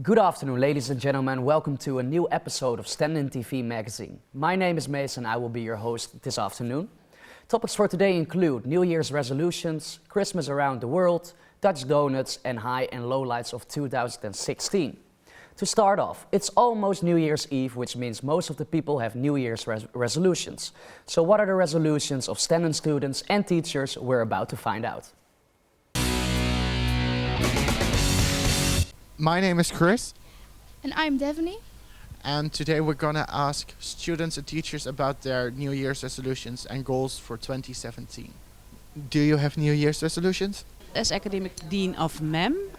Good afternoon, ladies and gentlemen. Welcome to a new episode of Stenden TV magazine. My name is Mason. I will be your host this afternoon. Topics for today include New Year's resolutions, Christmas around the world, Dutch donuts, and high and low lights of 2016. To start off, it's almost New Year's Eve, which means most of the people have New Year's resolutions. So what are the resolutions of Stenden students and teachers? We're about to find out. My name is Chris, And I'm Devony. and today we're gonna ask students and teachers about their New Year's resolutions and goals for 2017. Do you have New Year's resolutions? As academic dean of MEM,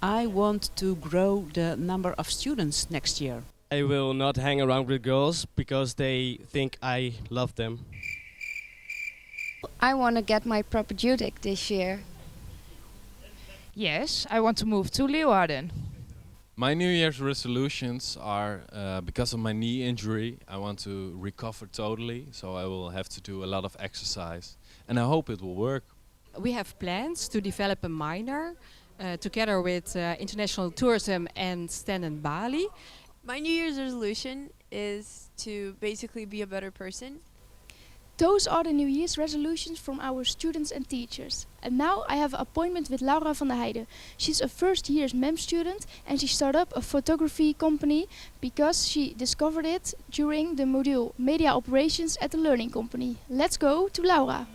I want to grow the number of students next year. I will not hang around with girls because they think I love them. I want to get my propedeutic this year. Yes, I want to move to Leeuwarden. My New Year's resolutions are because of my knee injury, I want to recover totally, so I will have to do a lot of exercise, and I hope it will work. We have plans to develop a minor together with international tourism and Stenden Bali. My New Year's resolution is to basically be a better person. Those are the New Year's resolutions from our students and teachers. And now I have an appointment with Laura van der Heijden. She's a first year's MEM student and she started up a photography company because she discovered it during the module Media Operations at the Learning Company. Let's go to Laura.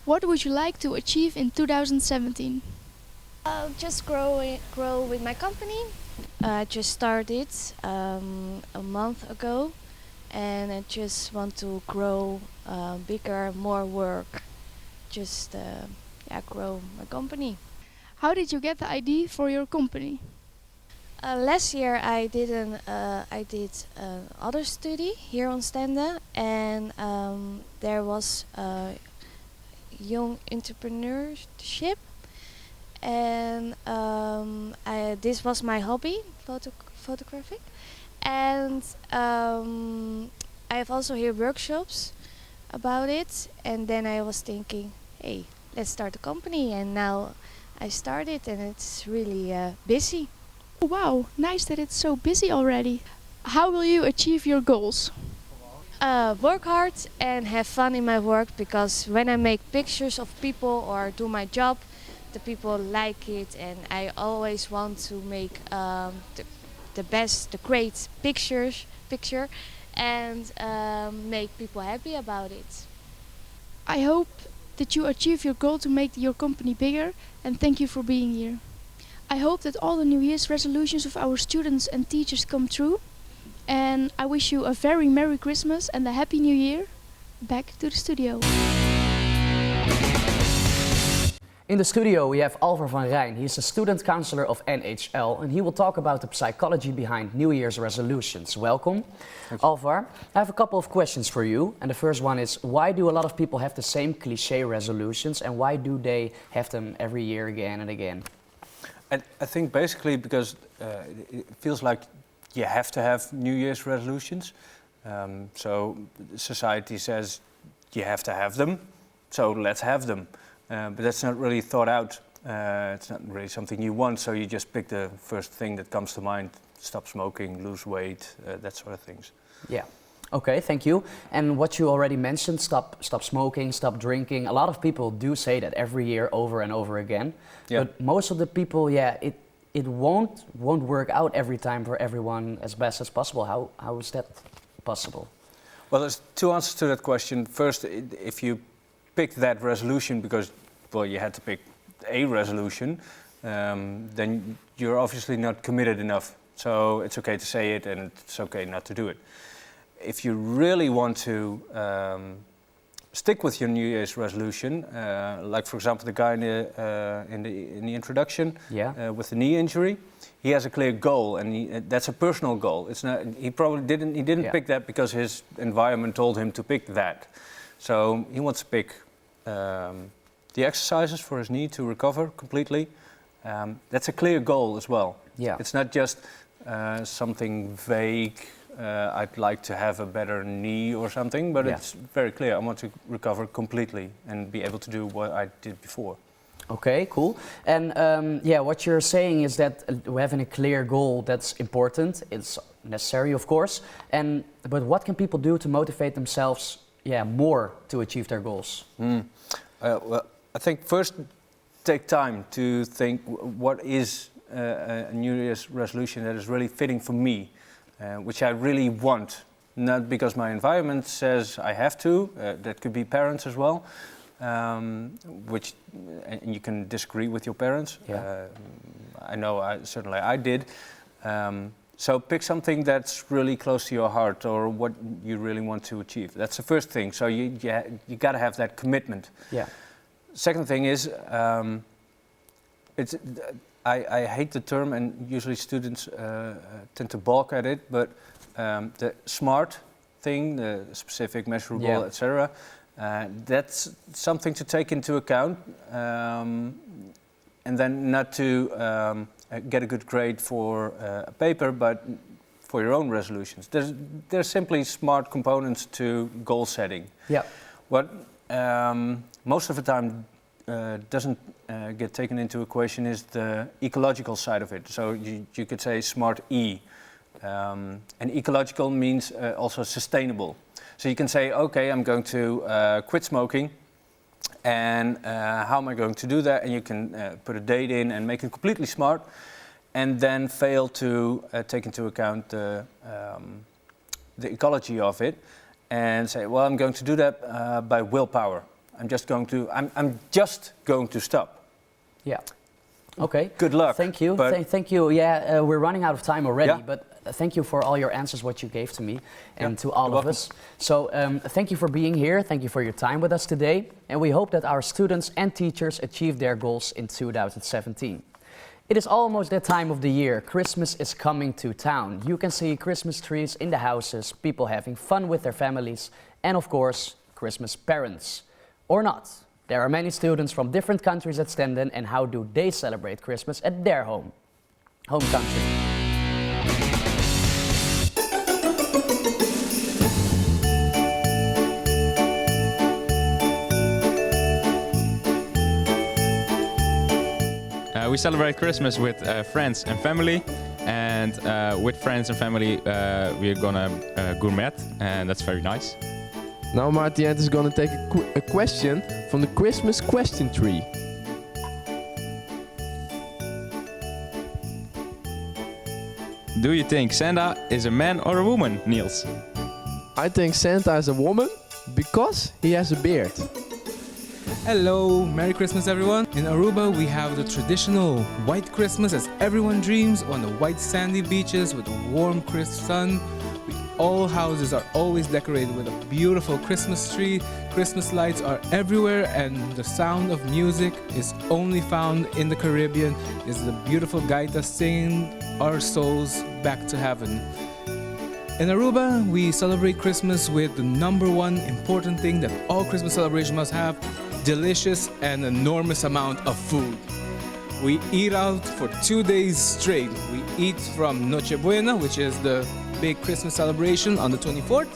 What would you like to achieve in 2017? Just grow with my company. I just started a month ago, and I just want to grow bigger, more work. Just grow my company. How did you get the idea for your company? Last year I did other study here on Stenden, and there was young entrepreneurship, and this was my hobby, photographic, and I have also here workshops about it, and then I was thinking, hey, let's start a company, and now I started, and it's really busy. Wow, nice that it's so busy already. How will you achieve your goals? Work hard and have fun in my work, because when I make pictures of people or do my job, the people like it, and I always want to make the great picture and make people happy about it. I hope that you achieve your goal to make your company bigger, and thank you for being here. I hope that all the New Year's resolutions of our students and teachers come true. And I wish you a very Merry Christmas and a Happy New Year. Back to the studio. In the studio we have Alvar van Rijn. He's a student counselor of NHL and he will talk about the psychology behind New Year's resolutions. Welcome. Alvar, I have a couple of questions for you. And the first one is, why do a lot of people have the same cliché resolutions and why do they have them every year again and again? I think basically because it feels like you have to have New Year's resolutions. So society says you have to have them, so let's have them. But that's not really thought out. It's not really something you want, so you just pick the first thing that comes to mind. Stop smoking, lose weight, that sort of things. Yeah. Okay, thank you. And what you already mentioned, stop smoking, stop drinking. A lot of people do say that every year over and over again. Yeah. But most of the people, it won't work out every time for everyone as best as possible. How is that possible? Well, there's two answers to that question. First, if you pick that resolution because, well, you had to pick a resolution, then you're obviously not committed enough. So it's okay to say it and it's okay not to do it. If you really want to stick with your New Year's resolution, like for example the guy in the introduction, with the knee injury, he has a clear goal, and that's a personal goal. It's not. He probably didn't pick that because his environment told him to pick that. So he wants to pick the exercises for his knee to recover completely. That's a clear goal as well. Yeah. It's not just something vague I'd like to have a better knee or something, but Yeah. it's very clear I want to recover completely and be able to do what I did before. Okay, cool. And yeah, what you're saying is that having a clear goal, that's important. It's necessary, of course. But what can people do to motivate themselves, more to achieve their goals? Well, I think first take time to think what is a New Year's resolution that is really fitting for me, which I really want. Not because my environment says I have to. That could be parents as well. And you can disagree with your parents. Yeah. I know certainly I did. So pick something that's really close to your heart or what you really want to achieve. That's the first thing. So you got to have that commitment. Yeah. Second thing is, I hate the term, and usually students tend to balk at it. But the SMART thing, the specific, measurable, etc. That's something to take into account, and then not to get a good grade for a paper, but for your own resolutions. There's simply smart components to goal setting. Yeah. What most of the time doesn't get taken into equation is the ecological side of it. So you could say smart E, and ecological means also sustainable. So you can say, okay, I'm going to quit smoking, and how am I going to do that? And you can put a date in and make it completely smart, and then fail to take into account the ecology of it, and say, well, I'm going to do that by willpower. I'm just going to stop. Yeah. Okay. Good luck. Thank you. Thank you. Yeah, we're running out of time already, but thank you for all your answers, what you gave to me and to all of us. So thank you for being here. Thank you for your time with us today. And we hope that our students and teachers achieve their goals in 2017. It is almost that time of the year. Christmas is coming to town. You can see Christmas trees in the houses, people having fun with their families, and of course, Christmas parents. Or not. There are many students from different countries at Stenden, and how do they celebrate Christmas at their home country? We celebrate Christmas with friends and family, and with friends and family we're gonna gourmet, and that's very nice. Now Martien is gonna take a question from the Christmas question tree. Do you think Santa is a man or a woman, Niels? I think Santa is a woman because he has a beard. Hello, Merry Christmas everyone. In Aruba we have the traditional white Christmas as everyone dreams on the white sandy beaches with a warm crisp sun. All houses are always decorated with a beautiful Christmas tree. Christmas lights are everywhere, and the sound of music is only found in the Caribbean. It's the beautiful gaita singing our souls back to heaven. In Aruba, we celebrate Christmas with the number one important thing that all Christmas celebrations must have: delicious and enormous amount of food. We eat out for 2 days straight. We eat from Noche Buena, which is the big Christmas celebration, on the 24th.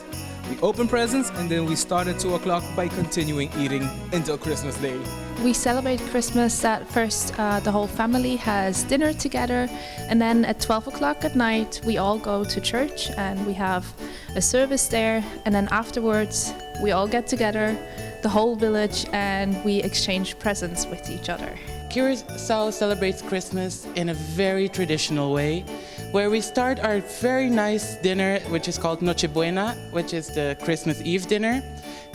We open presents, and then we start at 2 o'clock by continuing eating until Christmas Day. We celebrate Christmas at first, the whole family has dinner together, and then at 12 o'clock at night we all go to church and we have a service there, and then afterwards we all get together, the whole village, and we exchange presents with each other. Curaçao celebrates Christmas in a very traditional way, where we start our very nice dinner, which is called Noche Buena, which is the Christmas Eve dinner.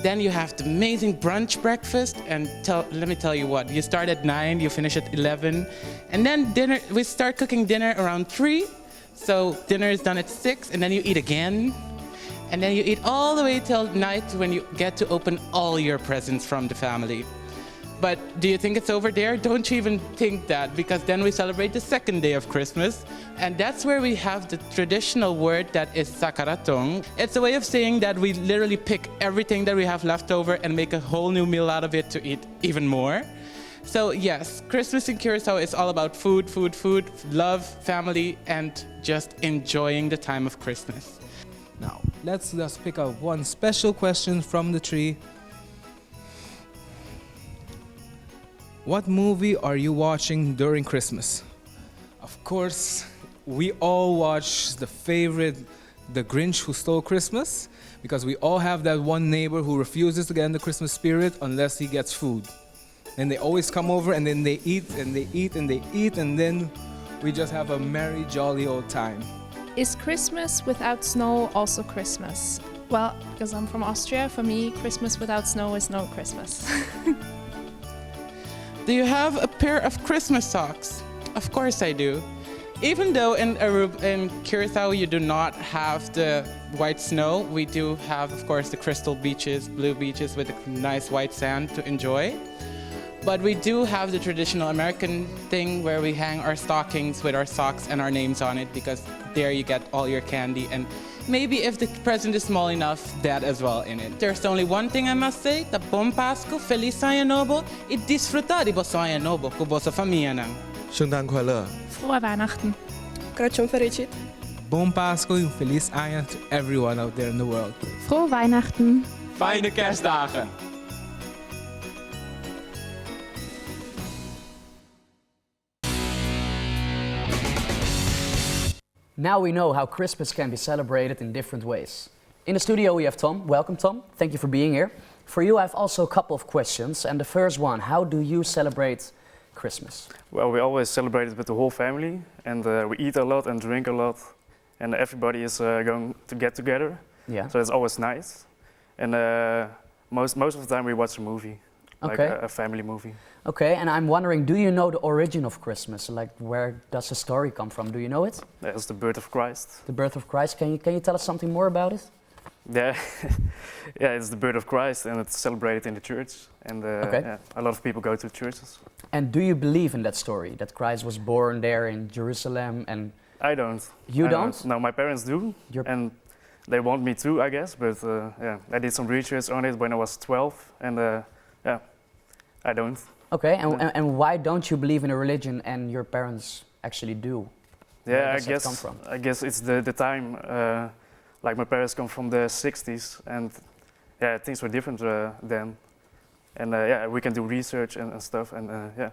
Then you have the amazing brunch breakfast, and let me tell you what, you start at 9, you finish at 11, and then dinner, we start cooking dinner around 3, so dinner is done at 6, and then you eat again, and then you eat all the way till night when you get to open all your presents from the family. But do you think it's over there? Don't you even think that, because then we celebrate the second day of Christmas, and that's where we have the traditional word that is sakaratong. It's a way of saying that we literally pick everything that we have left over and make a whole new meal out of it to eat even more. So yes, Christmas in Curaçao is all about food, love, family, and just enjoying the time of Christmas. Now, let's just pick up one special question from the tree. What movie are you watching during Christmas? Of course, we all watch the favorite, The Grinch Who Stole Christmas, because we all have that one neighbor who refuses to get in the Christmas spirit unless he gets food. And they always come over and then they eat and they eat and they eat, and then we just have a merry, jolly old time. Is Christmas without snow also Christmas? Well, because I'm from Austria, for me, Christmas without snow is no Christmas. Do you have a pair of Christmas socks? Of course I do. Even though in Curacao you do not have the white snow, we do have, of course, the crystal beaches, blue beaches with the nice white sand to enjoy. But we do have the traditional American thing where we hang our stockings with our socks and our names on it, because there you get all your candy, and maybe if the present is small enough, that as well in it. There's only one thing I must say: the Bom Pasco, Feliz Año Novo, e disfrutar di vosso Año Novo com vossa família. 圣诞快乐 Frohe Weihnachten. Crăciun fericit. Bom Pasco and Feliz Año to everyone out there in the world. Frohe Weihnachten. Fijne kerstdagen! Now we know how Christmas can be celebrated in different ways. In the studio we have Tom. Welcome, Tom. Thank you for being here. For you I have also a couple of questions, and the first one: how do you celebrate Christmas? Well, we always celebrate it with the whole family, and we eat a lot and drink a lot, and everybody is going to get together. Yeah. So it's always nice, and most of the time we watch a movie, like Okay. a family movie. Okay, and I'm wondering, do you know the origin of Christmas? Like, where does the story come from? Do you know it? That's the birth of Christ. The birth of Christ. Can you tell us something more about it? Yeah, yeah, it's the birth of Christ, and it's celebrated in the church, and Okay. yeah, a lot of people go to churches. And do you believe in that story, that Christ was born there in Jerusalem? And I don't. You I don't? No, my parents do, and they want me to, I guess. But yeah, I did some research on it when I was 12, and yeah, I don't. Okay, and why don't you believe in a religion and your parents actually do? Where Yeah, I does that guess come from? I guess it's the time. Like my parents come from the 60s, and yeah, things were different then. And yeah, we can do research and stuff, and yeah,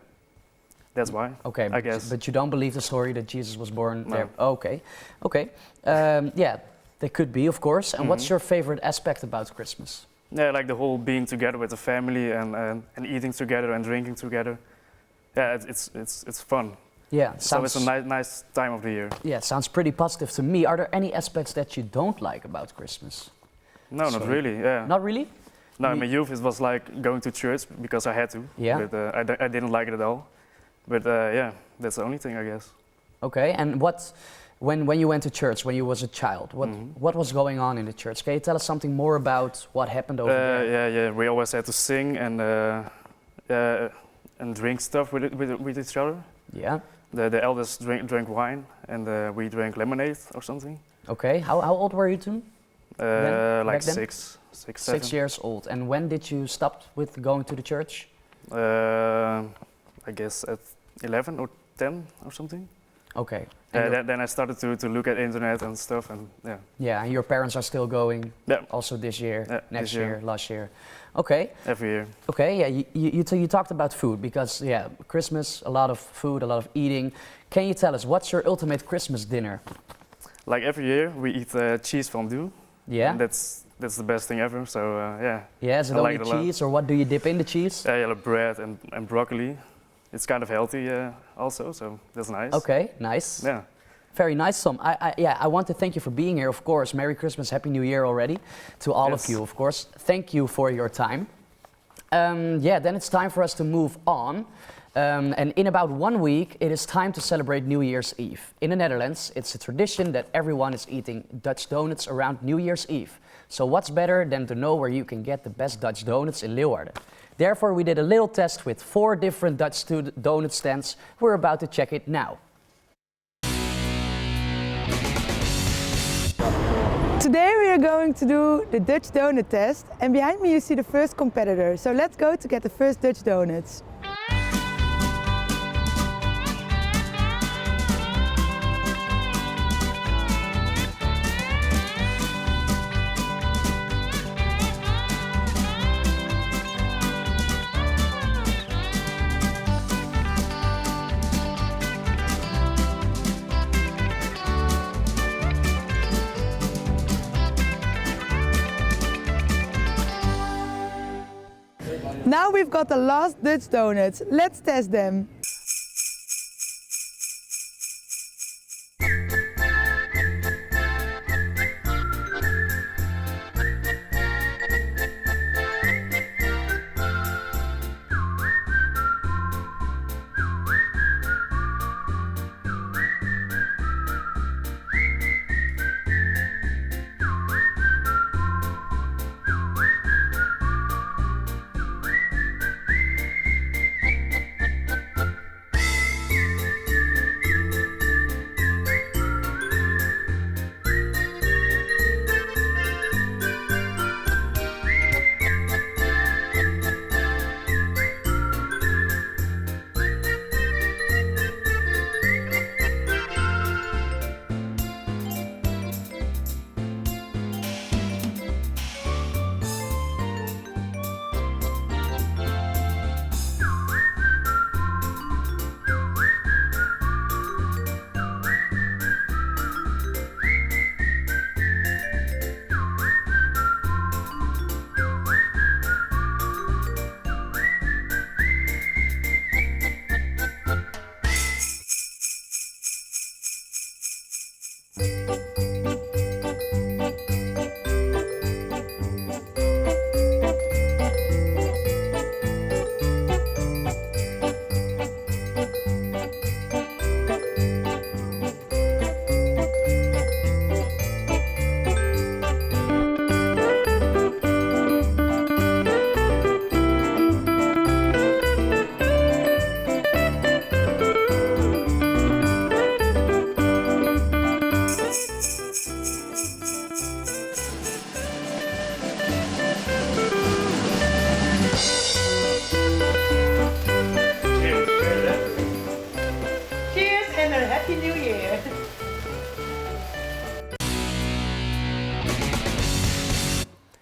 that's why. Okay, I guess. but you don't believe the story that Jesus was born No. there? Okay, okay. Yeah, they could be, of course. And what's your favorite aspect about Christmas? Yeah, like the whole being together with the family and eating together and drinking together. Yeah, it's fun. Yeah, so it's a nice time of the year. Yeah, sounds pretty positive to me. Are there any aspects that you don't like about Christmas? No, not really. Yeah. Not really? No, in my youth it was like going to church because I had to. Yeah. But I didn't like it at all. But yeah, that's the only thing, I guess. Okay, and when you went to church when you was a child, what was going on in the church? Can you tell us something more about what happened over there? Yeah. We always had to sing and drink stuff with each other. Yeah. The elders drank wine, and we drank lemonade or something. Okay, how old were you two? Like back then? six, 7. 6 years old. And when did you stop with going to the church? I guess at 11 or 10 or something. Okay. Then I started to look at internet and stuff, and yeah. Yeah, and your parents are still going. Yeah. Also this year, Yeah, next this year. year, last year. Okay. Every year. Okay. Yeah. You talked about food because yeah, Christmas, a lot of food, a lot of eating. Can you tell us what's your ultimate Christmas dinner? Like every year, we eat cheese fondue. Yeah. And that's the best thing ever. So yeah. Yeah. Is it I only like it a lot. cheese, or what do you dip in the cheese? Yellow bread and broccoli. It's kind of healthy also, so that's nice. Okay. Nice. Yeah. Very nice, Tom. I want to thank you for being here, of course. Merry Christmas, Happy New Year already to all of you, of course. Thank you for your time. Yeah, then it's time for us to move on. And in about 1 week, it is time to celebrate New Year's Eve. In the Netherlands, it's a tradition that everyone is eating Dutch donuts around New Year's Eve. So what's better than to know where you can get the best Dutch donuts in Leeuwarden? Therefore, we did a little test with 4 different Dutch donut stands. We're about to check it now. Today we are going to do the Dutch donut test, and behind me you see the first competitor. So let's go to get the first Dutch donuts. Now we've got the last Dutch donuts. Let's test them.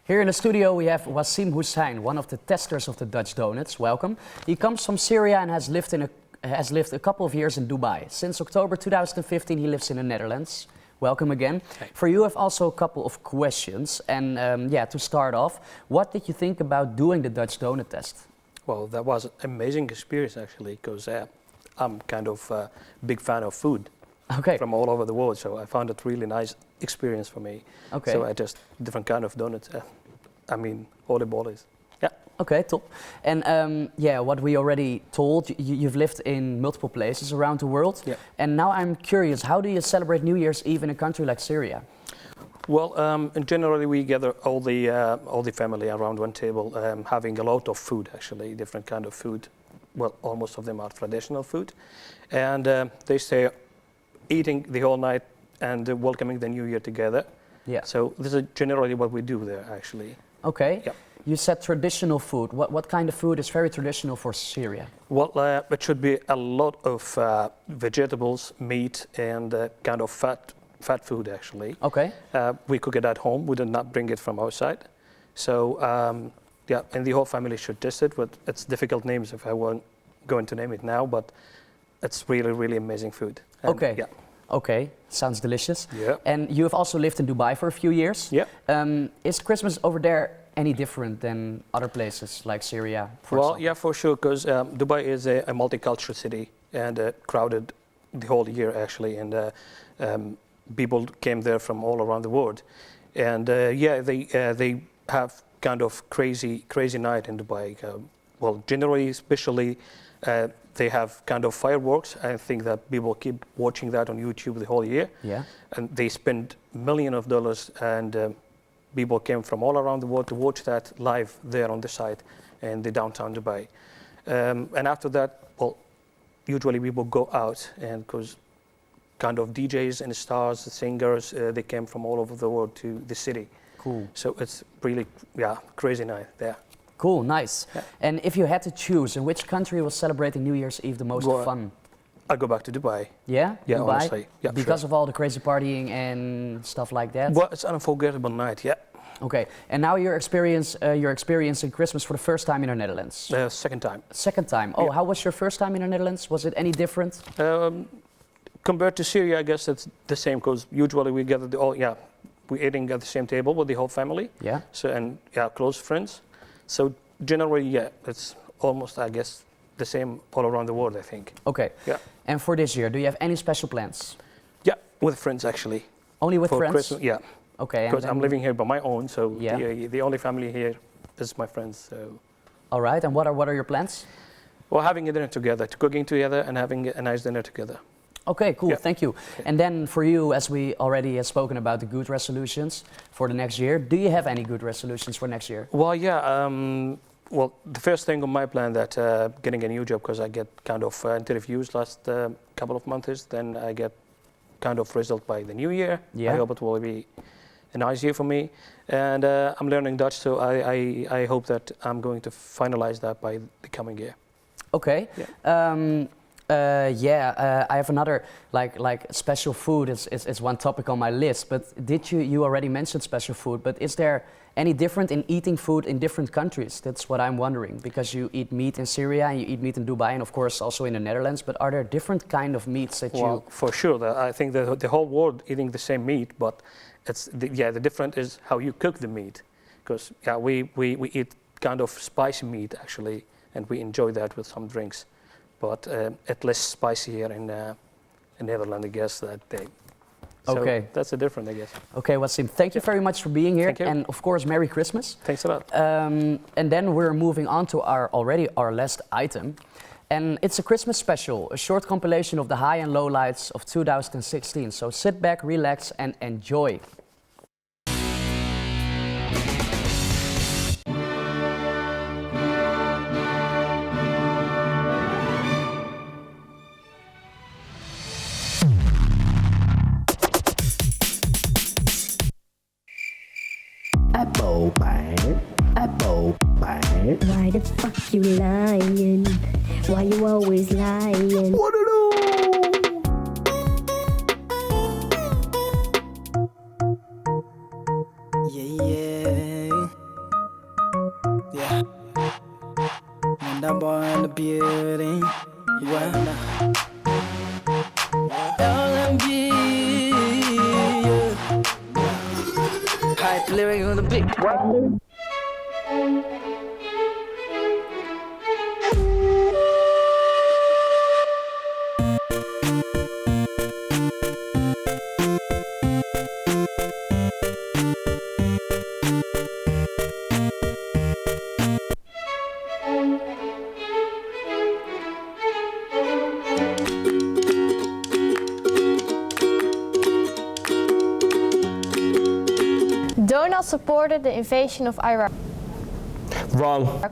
Here in the studio we have Wasim Hussein, one of the testers of the Dutch donuts. Welcome. He comes from Syria and has lived a couple of years in Dubai. Since October 2015 he lives in the Netherlands. Welcome again. For you I have also a couple of questions. And yeah, to start off, what did you think about doing the Dutch donut test? Well, that was an amazing experience actually, because I'm kind of a big fan of food from all over the world. So I found it really nice experience for me. Okay. So I just different kind of donuts. I mean, all the bollies. Yeah. Okay, top. And yeah, what we already told, you've lived in multiple places around the world. Yeah. And now I'm curious, how do you celebrate New Year's Eve in a country like Syria? Well, generally we gather all the family around one table, having a lot of food actually, different kind of food. Well, almost of them are traditional food, and they stay eating the whole night and welcoming the New Year together. Yeah. So this is generally what we do there actually. Okay. Yeah. You said traditional food. What kind of food is very traditional for Syria? Well, it should be a lot of vegetables, meat, and kind of fat food actually. Okay. We cook it at home. We did not bring it from outside. So yeah, and the whole family should taste it. But it's difficult names if I won't going to name it now. But it's really, really amazing food. And okay. Yeah. Okay. Sounds delicious. Yeah. And you have also lived in Dubai for a few years. Yeah. Is Christmas over there any different than other places like Syria, for example? Yeah, for sure, because Dubai is a multicultural city and crowded the whole year actually, and people came there from all around the world, and yeah, they have kind of crazy night in Dubai. Well, generally, especially, they have kind of fireworks. I think that people keep watching that on YouTube the whole year. Yeah. And they spend millions of dollars, and people came from all around the world to watch that live there on the site in the downtown Dubai. And after that, well, usually people go out, and because kind of DJs and stars, singers, they came from all over the world to the city. Cool. So it's really, yeah, crazy night there. Cool, nice. Yeah. And if you had to choose, in which country was celebrating New Year's Eve the most fun? I go back to Dubai. Yeah? Yeah, Dubai? honestly. Yeah, because of all the crazy partying and stuff like that? Well, it's an unforgettable night, yeah. Okay, and now you're experiencing Christmas for the first time in the Netherlands? Second time. Second time. Oh, yeah. How was your first time in the Netherlands? Was it any different? Compared to Syria, I guess it's the same, because usually we gather we're eating at the same table with the whole family. Yeah. So, and yeah, close friends. So generally, yeah, it's almost, I guess, the same all around the world, I think. Okay. Yeah. And for this year, do you have any special plans? Yeah, with friends actually. Only with for friends? Christmas, yeah. Okay. Because I'm living here by my own, so yeah. the only family here is my friends. So. All right. And what are your plans? Well, having a dinner together, cooking together, and having a nice dinner together. Okay, cool. Yeah. Thank you. Okay. And then for you, as we already have spoken about the good resolutions for the next year, do you have any good resolutions for next year? Well, yeah. Well, the first thing on my plan that getting a new job, because I get kind of interviews last couple of months, then I get kind of result by the new year. Yeah. I hope it will be a nice year for me. And I'm learning Dutch, so I hope that I'm going to finalize that by the coming year. Okay. Yeah. I have another like special food is one topic on my list. But you already mentioned special food? But is there any different in eating food in different countries? That's what I'm wondering, because you eat meat in Syria and you eat meat in Dubai and of course also in the Netherlands. But are there different kind of meats that you? Well, for sure. I think the whole world eating the same meat, but it's the difference is how you cook the meat, because yeah, we eat kind of spicy meat actually, and we enjoy that with some drinks. But at less spicy here in Netherlands, I guess that they. So okay. That's the difference, I guess. Okay, Wasim, thank you very much for being here. Thank you. And of course, Merry Christmas. Thanks a lot. And then we're moving on to our last item. And it's a Christmas special, a short compilation of the high and low lights of 2016. So sit back, relax, and enjoy. Apple pie, apple pie. Why the fuck you lying? Why you always lying? What to do? Yeah. And that boy in the building. Yeah. LMG. Hype lyric on the big one. Donald supported the invasion of Iraq. Wrong.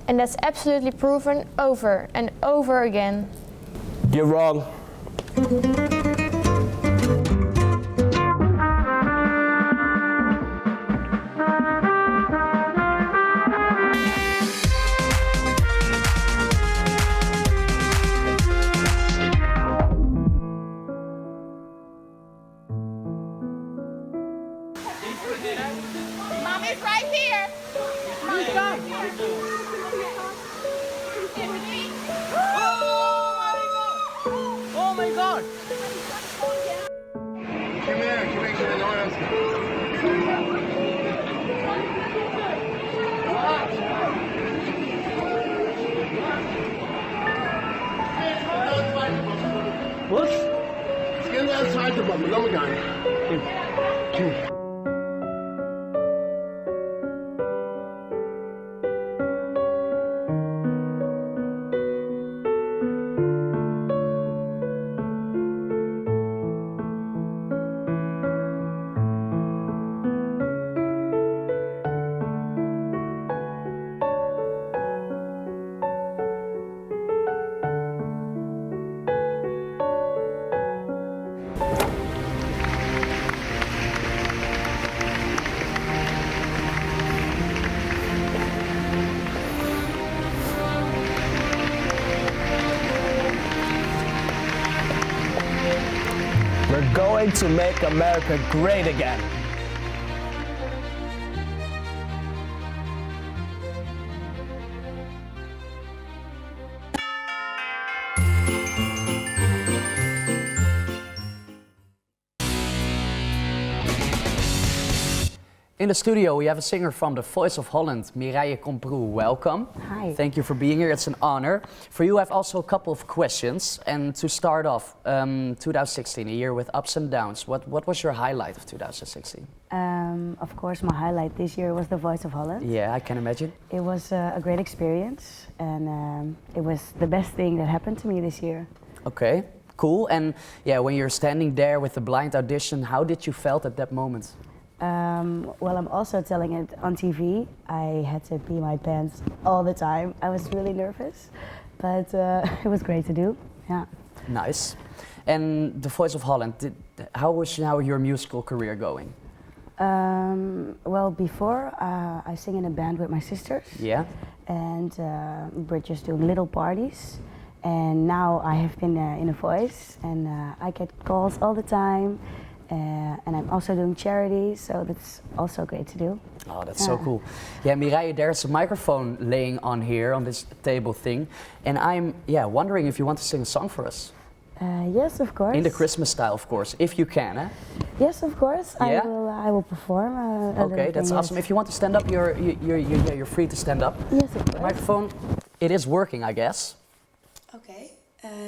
And that's absolutely proven over and over again. You're wrong. Mommy's right here. Mommy's right here. Oh my god! Come here, no one else. Was? Jetzt gehen wir als zweite Bombe, noch mal rein. We're going to make America great again. In the studio, we have a singer from the Voice of Holland, Mireille Komproe. Welcome. Hi. Thank you for being here. It's an honor. For you, I have also a couple of questions. And to start off, 2016, a year with ups and downs. What was your highlight of 2016? Of course, my highlight this year was the Voice of Holland. Yeah, I can imagine. It was a great experience, and it was the best thing that happened to me this year. Okay, cool. And yeah, when you're standing there with the blind audition, how did you felt at that moment? Well, I'm also telling it on TV. I had to pee my pants all the time. I was really nervous, but it was great to do. Yeah. Nice. And the Voice of Holland, how was now your musical career going? Well, before I sing in a band with my sisters. Yeah. And we're just doing little parties. And now I have been in a voice, and I get calls all the time. And I'm also doing charities, so that's also great to do. Oh, that's so cool. Yeah, Mireille, there's a microphone laying on here, on this table thing. And I'm wondering if you want to sing a song for us. Yes, of course. In the Christmas style, of course, if you can. Eh? Yes, of course. Yeah? I will perform. Okay, that's awesome. If you want to stand up, you're free to stand up. Yes, of course. The microphone, it is working, I guess. Okay.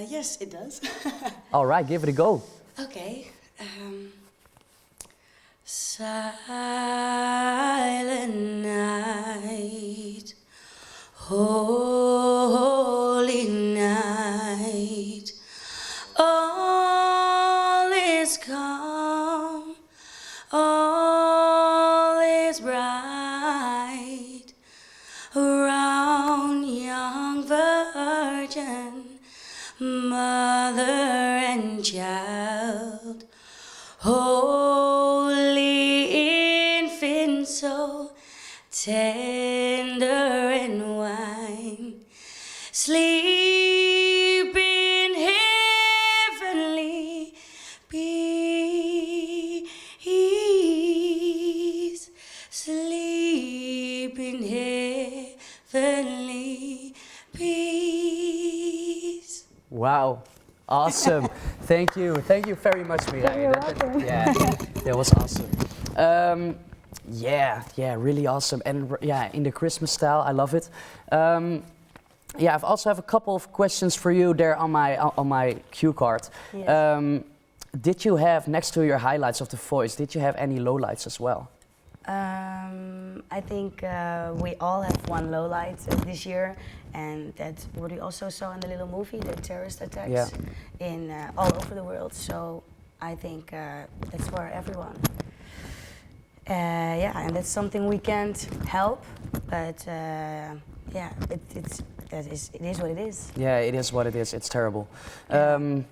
Yes, it does. All right, give it a go. Okay. Silent night, holy night, all is calm, all is bright, around young virgin, mother and child, holy infant soul, tender and wine, sleep in heavenly peace, sleep in heavenly peace. Wow, awesome. Thank you very much, Mireille. You're welcome. That was awesome. Yeah, really awesome. And yeah, in the Christmas style, I love it. Yeah, I also have a couple of questions for you there on my cue card. Yes. Did you have, next to your highlights of The Voice, did you have any lowlights as well? I think we all have one lowlight this year, and that's what we also saw in the little movie, the terrorist attacks in all over the world. So I think that's for everyone. And that's something we can't help, but it is what it is. Yeah, it is what it is. It's terrible. I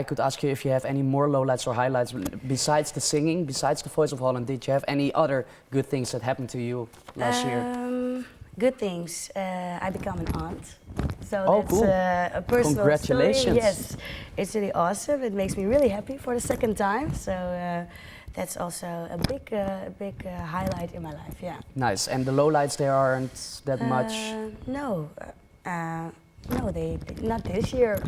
could ask you if you have any more lowlights or highlights besides the singing, besides the Voice of Holland. Did you have any other good things that happened to you last year? Good things. I become an aunt. So oh, that's cool. A personal Congratulations. story. Yes, it's really awesome. It makes me really happy for the second time. So that's also a big highlight in my life. Yeah. Nice. And the lowlights, there aren't that much. No, they not this year.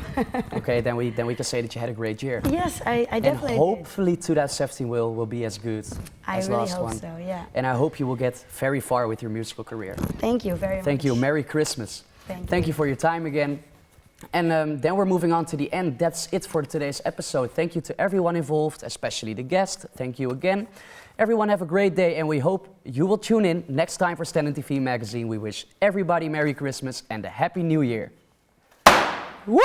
Okay, then we can say that you had a great year. Yes, I definitely. And hopefully 2017 will be as good as really last hope one. so, yeah. And I hope you will get very far with your musical career. Thank you very much. Thank you. Merry Christmas. Thank you for your time again. And then we're moving on to the end. That's it for today's episode. Thank you to everyone involved, especially the guest. Thank you again. Everyone have a great day, and we hope you will tune in next time for Stenden TV magazine. We wish everybody Merry Christmas and a Happy New Year. Woo!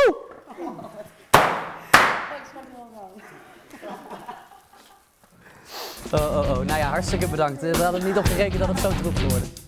Nou ja, hartstikke bedankt. We hadden niet op gerekend dat het zo goed wordt.